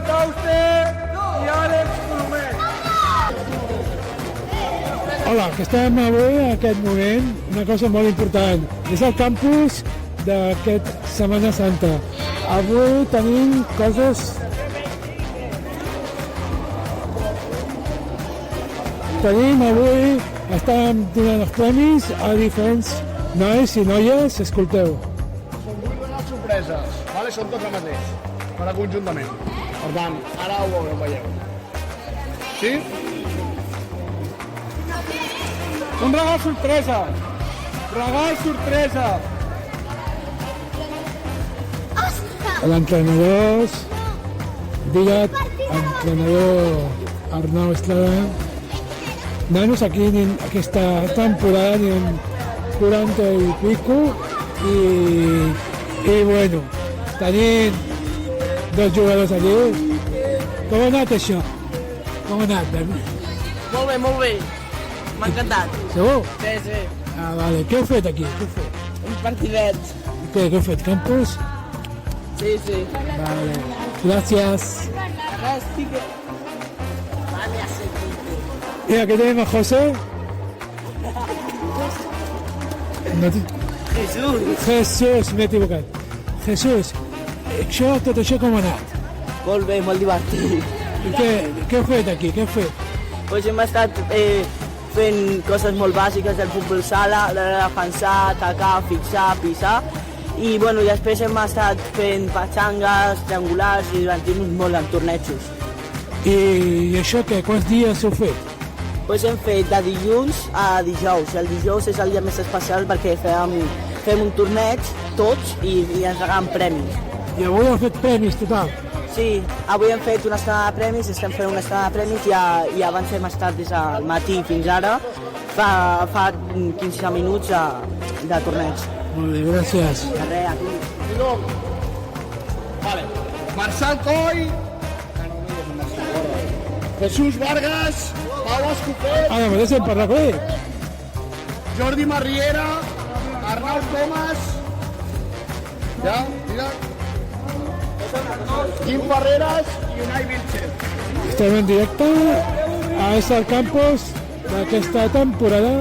Causte i Àlex Colomer. Hola, que estem avui en aquest moment, una cosa molt important. És el campus d'aquest Setmana Santa. Avui tenim coses... Estem donant els premis a diferents nois i noies, escolteu. Són 8 regals sorpreses, vale? Són tots el mateix, ara conjuntament. Per tant, ara ho veureu, veieu. Sí? Un regal sorpresa. Regal sorpresa. L'entrenador, Dillat, entrenador Arnau Estrada. Nanos aquí en aquesta temporada n'hi ha 40 i pico i bueno, tenim dos jugadors allí. Com ha anat això? Com ha anat, David? Molt bé. M'ha encantat. Segur? Sí. Ah, vale. Què heu fet aquí? Què heu fet? Un partidet. Què heu fet? Campus? Sí. Vale. Gràcies. Estic... Vale, a seguir. I aquí tenim a José. Jesús, m'he equivocat. Jesús, tot això com ha anat? Molt bé, molt divertit. I què heu fet aquí? Què heu fet? Pues hem estat fent coses molt bàsiques del futbol sala, de defensar, atacar, fixar, pisar. I bueno, després hem estat fent patxangues, triangulars i divertir-nos molt en tornejos. I això què? Quants dies heu fet? Pues hem fet de dilluns a dijous. El dijous és el dia més especial perquè fem un torneig tots i ens regalen premis. I avui heu fet premis total? Sí, avui hem fet una estona de premis, estem fent una estona de premis i abans hem estat des del matí fins ara, fa 15 minuts de torneig. Molt bé, gràcies. De res, a tu. Vale. Marçal Coll, Jesús Vargas, Pau Escofet, Ara mateix hem parlat amb ell. Jordi Marriera, Arnau Comas, ja, mira, Quim Ferreras i Unai Vilchez. Estem en directe a Estar Campus d'aquesta temporada.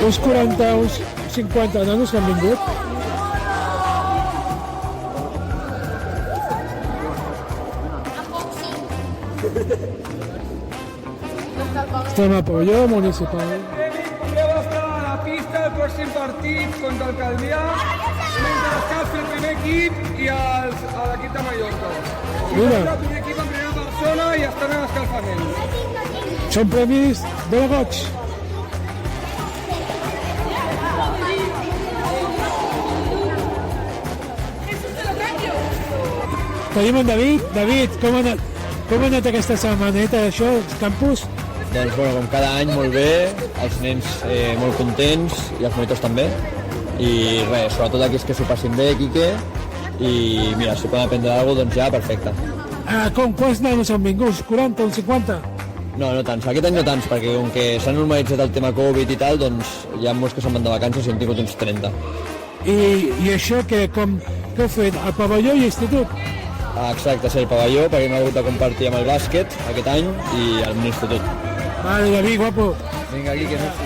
Uns 40, uns 50 nanos que han vingut. Estem al pavelló municipal. Podeu estar a la pista del pròxim partit contra el Calvià mentre descansi el primer equip i l'equip de Mallorca. Mira. Un equip en primera persona i estan en escalfament. Són premis de la goig. Tenim en David. David, com ha anat aquesta setmaneta d'això, campus? Doncs, bueno, com cada any, molt bé, els nens molt contents i els monitors també. I res, sobretot aquí és que s'ho passin bé, Quique, i mira, si poden aprendre alguna cosa, doncs ja, perfecte. Quants nanos han vingut? 40 o 50? No tants, aquest any no tants, perquè com que s'ha normalitzat el tema Covid i tal, doncs hi ha molts que se'n van de vacances i hem tingut uns 30. I això què heu fet? Al pavelló i institut? Exacte, sí, el pavelló, perquè hem hagut de compartir amb el bàsquet aquest any i el institut. Vale, David, guapo. Vinga, Quique, merci.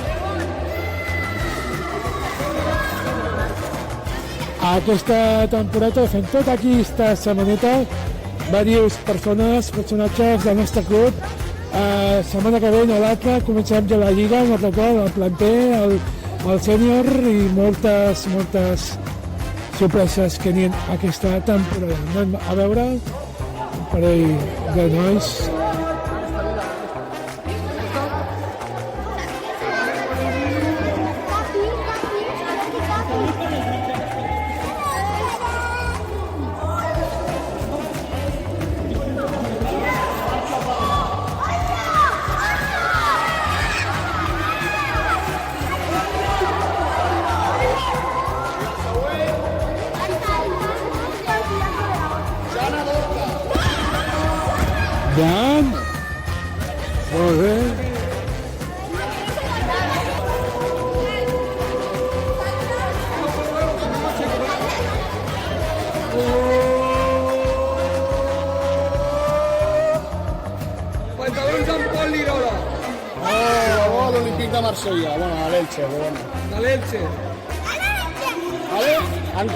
Aquesta temporada fem tot aquí, esta setmaneta, diversos personatges del nostre club. Setmana que ve o l'altra començarem ja la Lliga, un altre cop, el planter, el sènior i moltes sorpreses que n'hi ha aquesta temporada. Anem a veure un parell de nois. Dan, molt bé. Marsella, bueno, a l'Elche, però bueno. A l'Elche. Vale? En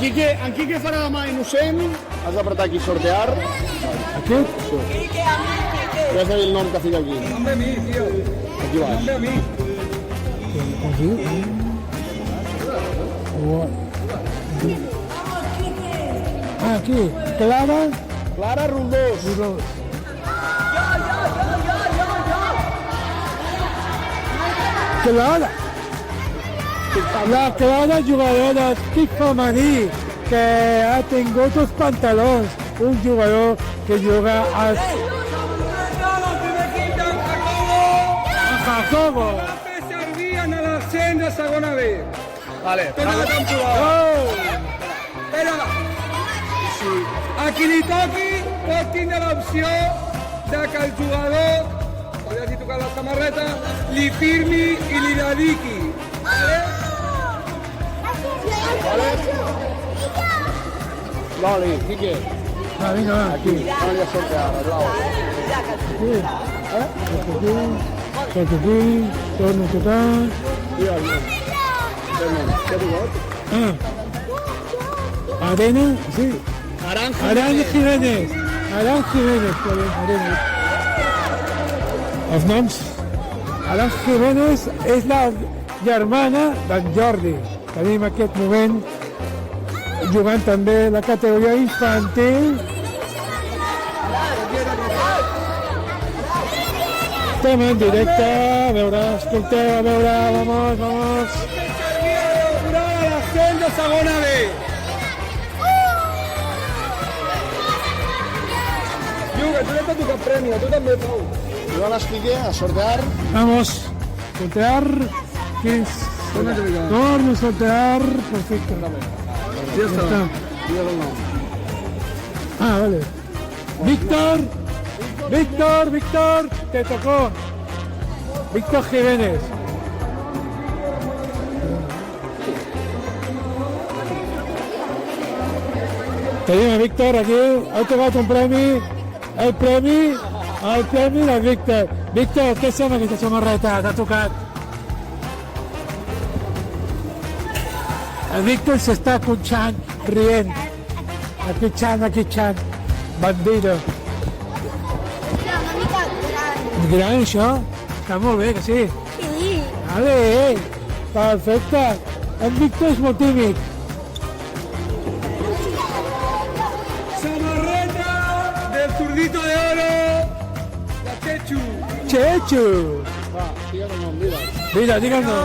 Quique farà la mà innocent, has d'apretar aquí sortear, Aquí? i has de dir el nom que fica aquí. Dame a mi, tío. Aquí baix. Dame a mi. Aquí. Ah, aquí. Clara. Clara Roldós. Roldós. Clara. La Clara jugadora d'equip femení que ha tingut els pantalons. Un jugador que juga al Primer equip d'en Jacobo. Jacobo. Que servien a l'ascens de segona B. Vale, Tota la temporada. Espera. A qui li toqui pot tindre l'opció de que el jugador, o ja hagi tocat la samarreta, li firmi i li dediqui. Vale? Loli, Quique, Ah, vinga, va, aquí. anem a sortear, blau. Toco aquí, torno a tocar. Digue el nom. Què diu? Arena, sí. Aranja. Aran Jiménez. Aran Jiménez. Arena. Els noms. Aran Jiménez és la germana d'en Jordi. Tenim en aquest moment jugant també la categoria infantil. Estem en directe, a veure, escolteu, a veure, vamos, vamos. Servia a l'ascens de segona B. Juga, tu no t'ha tocat premi, a tu també, Pau. Joan Quique, a sortear. Vamos, sortear. Torno a sortear. Perfecto. Ja està. Digues el nom. Ah, vale. Víctor, te tocó. Víctor Jiménez. Tenim a Víctor aquí, ha tocat un premi, el premi de Víctor. Víctor, què sembla aquesta samarreta? T'ha tocat. El Víctor s'està conxant, rient. Aquitxant. Bandido. Gran, això? Està molt bé, que sí? Sí. Vale, perfecte. En Víctor és molt tímid. Samarreta del zurdito de oro, la Chechu. Chechu. Va, digues el nom, digues. Digue'm-ho.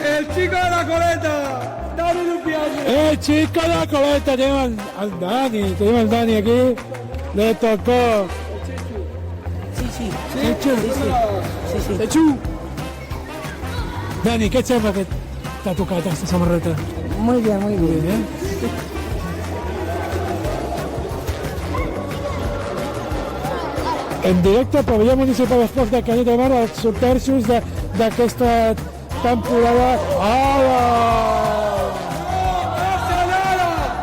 El chico de la coleta, Dani Lupiani. Chico de la coleta, tenim el Dani aquí. Le tocó. Sí. Chechu. Chechu. Dani, què et sembla que t'ha tocat aquesta samarreta? Muy bien. Bien. En directe, pavelló municipal d'esports de Canet de Mar, els sorterços d'aquesta temporada. Hola!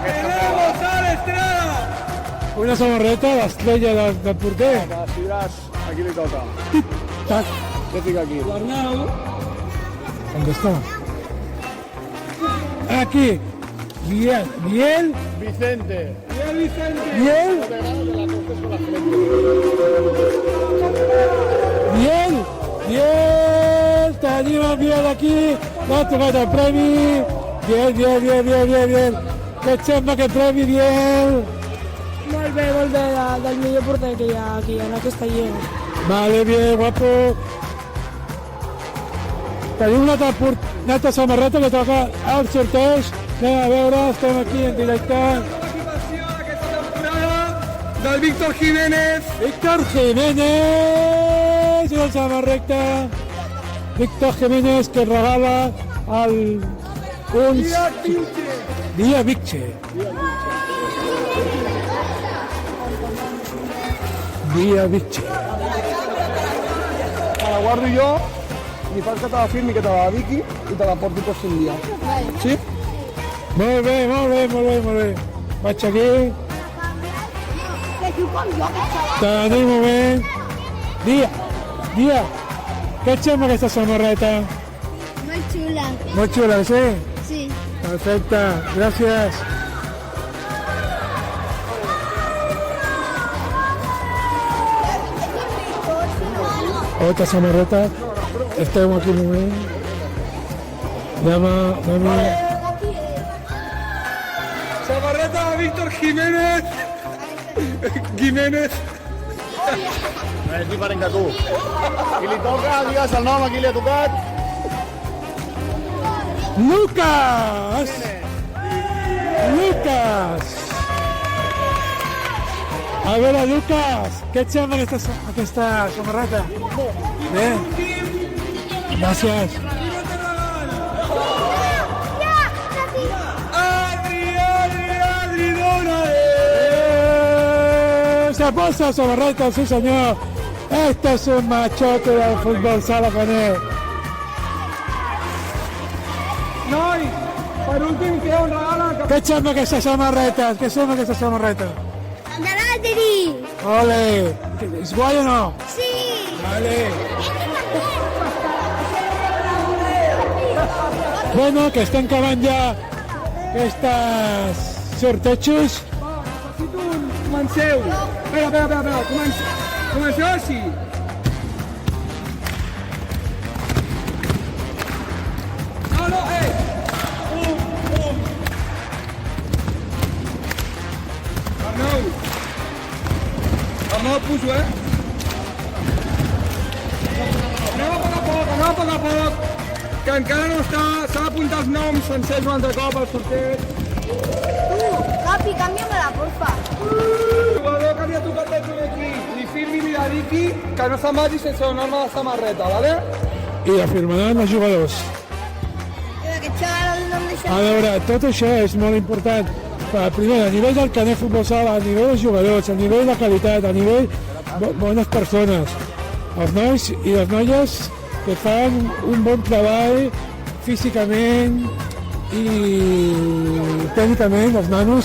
Tenemos a la estrella. Una samarreta, l'estrella del porter. Decidiràs a qui li toca. Tac. Què fica aquí? Arnau. On està? Aquí. Biel. Vicente. Bien, Vicente. Biel. Tenim el Biel aquí. L'ha tocat el premi. Biel. Què et sembla aquest premi, Biel? Molt bé, del millor porter que hi ha aquí, en aquesta lliga. Vale, bien, guapo. Tenim una altra samarreta que toca al sorteig. Anem a veure, estem aquí en directe. L'equipació d'aquesta temporada del Víctor Jiménez. Víctor Jiménez, una samarreta. Víctor Jiménez que regala uns... Dia Vicche. Te la guardo jo, i fas que te la firmi, que te la dediqui, i te la porto per un dia. Sí? Molt bé. Vaig aquí. Tenim un moment. Dia, què et sembla aquesta samarreta? Molt xula. Molt xula, sí? Sí. Perfecte, gràcies. Otra samarreta. Estem aquí un moment. Anem a... Samarreta de Víctor Jiménez. Jiménez. És diferent que tu. Qui li toca, digues el nom, a qui li ha tocat. Lucas! Lucas! A veure, Lucas, què et sembla aquesta samarreta? Bé. Gràcies. Adri, dona! Se posa samarreta, sí señor. Este es un machote del fútbol sala Canet. Noi, per últim queda un regal que... Què et sembla aquesta samarreta? Què et sembla aquesta samarreta? De l'Adri. Ole! És guai o no? Sí. Vale. Bueno, que estem acabant ja aquests sortejos. Necessito un... Comenceu. Espera. Comenceu així. No, Arnau, pujo, Anem a poc a poc, que encara no està, s'ha d'apuntar els noms sencers un altre cop al sorteig. Papi, canvia-me-la, porfa. Jugador que li ha tocat del primer equip, li firmi i la Riqui, que no se'n vagi sense donar-me la samarreta, vale? I la firmaran els jugadors. Aquest xaval no em deixa... A veure, tot això és molt important. Primer, a nivell del Canet Futbol Sala, a nivell dels jugadors, a nivell de qualitat, a nivell de bones persones. Els nois i les noies que fan un bon treball físicament i tècnicament. Els nanos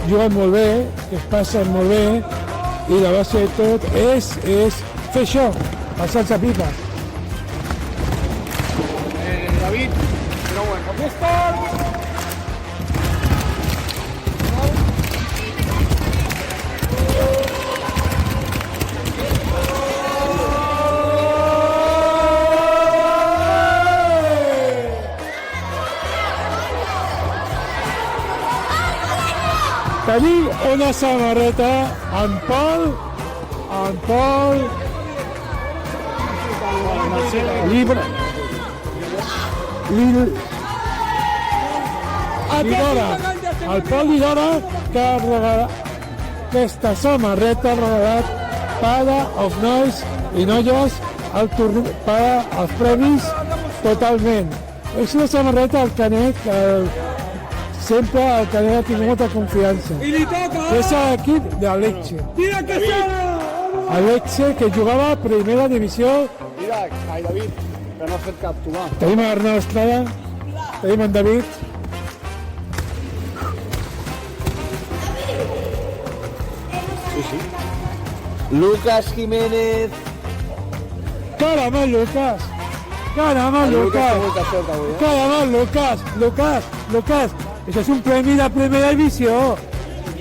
juguen molt bé, que es passen molt bé, i la base de tot és fer això, passar-se pipa. David, no ho és. Tenim una samarreta en Pol, Lidora, el Pol Lidora, que ha regalat aquesta samarreta, ha regalat per als nois i noies per als premis totalment. És una samarreta al Canet que sempre el Canet ha tingut molta confiança. I li toca! És l'equip de Lecce. Tira que serà! El Lecce, que jugava a primera divisió. Mira, ai, David, que no has fet cap, tu, va. Tenim a Arnau Estrada, tenim en David. Lucas Jiménez. Caramel, Lucas. Caramel, Lucas. Caramel, Lucas. Això és un premi de primera divisió.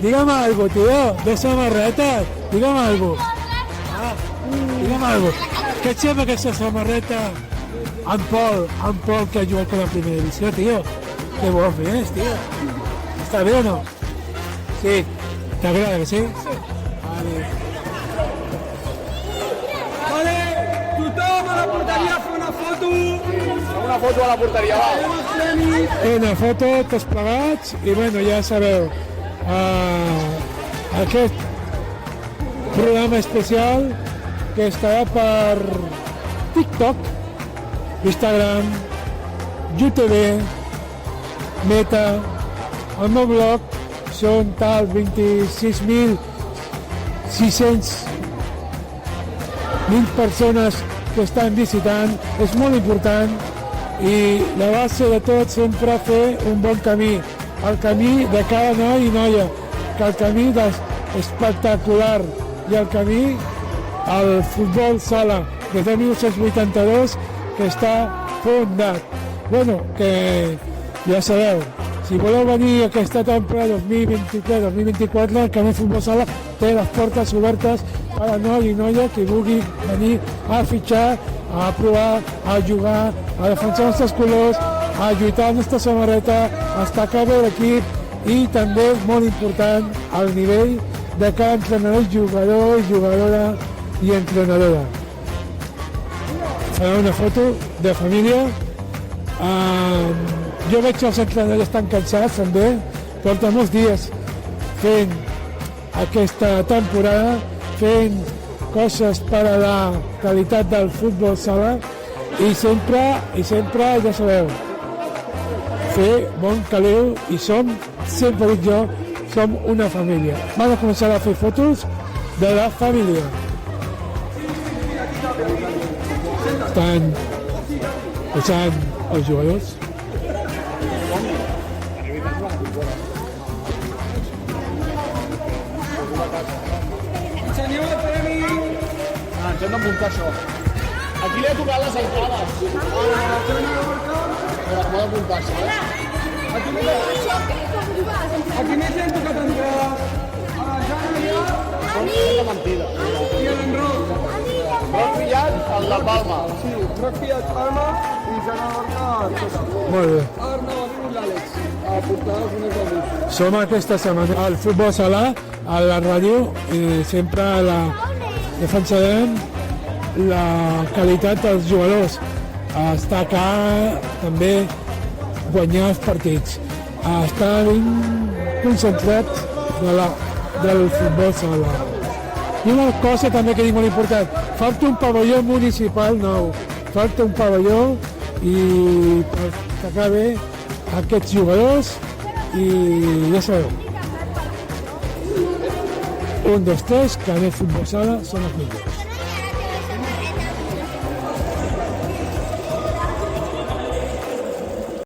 Digue'm algo, tío, de samarretes. Digue'm algo. Digue'm algo. Què et sembla aquesta samarreta? En Pol, que ha jugat con la primera divisió, tío. Que bo és, tío. Està bé o no? Sí. T'agrada, que sí? Sí. Vale, tothom a la porteria a fer una foto. Una foto a la porteria, va. Fem els premis. Una foto, tots plegats, i bueno, ja sabeu, aquest programa especial que estarà per TikTok, Instagram, YouTube, Meta, el meu blog, són tal 26.600 persones que estan visitant, és molt important. I la base de tot sempre fer un bon camí, el camí de cada noi i noia, que el camí espectacular i el camí al futbol sala. des de 1982 que està fundat. Bueno, que ja sabeu, si voleu venir aquesta temporada 2023-2024, el Canet Futbol Sala té les portes obertes per a noi i noia que vulgui venir a fitxar, a provar, a jugar, a defensar els nostres colors, a lluitar amb aquesta samarreta, a estar a bé l'equip i també, molt important, el nivell de cada entrenador, jugador, jugadora i entrenadora. Farà una foto de família. Jo veig que els entrenadors estan cansats també, porten molts dies fent aquesta temporada, fent coses per a la qualitat del futbol sala i sempre, ja sabeu, fer bon caliu i som, sempre dic jo, som una família. Van a començar a fer fotos de la família. Estan posant els jugadors. Senyor Premi! Ens hem d'apuntar això. Aquí li ha tocat les entrades. Però m'ho d'apuntar això, Aquí més hem tocat entrades. A la Jana i Són de mentida. l'Enroc. Roc Pillat, el de Palma. Sí, Roc Piat Palma i Jana Orca. Molt bé. Arnau i l'Àlex. A portar els uners al bus. Som aquesta setmana al Futbol Sala, a la ràdio, i sempre defensarem la qualitat dels jugadors. Destacar també guanyar els partits. Estar ben concentrat del futbol sala. I una cosa també que dic molt important, falta un pavelló municipal nou, falta un pavelló i per destacar bé aquests jugadors i ja sabeu. 1, 2, 3, Canet Futbol Sala són els millors.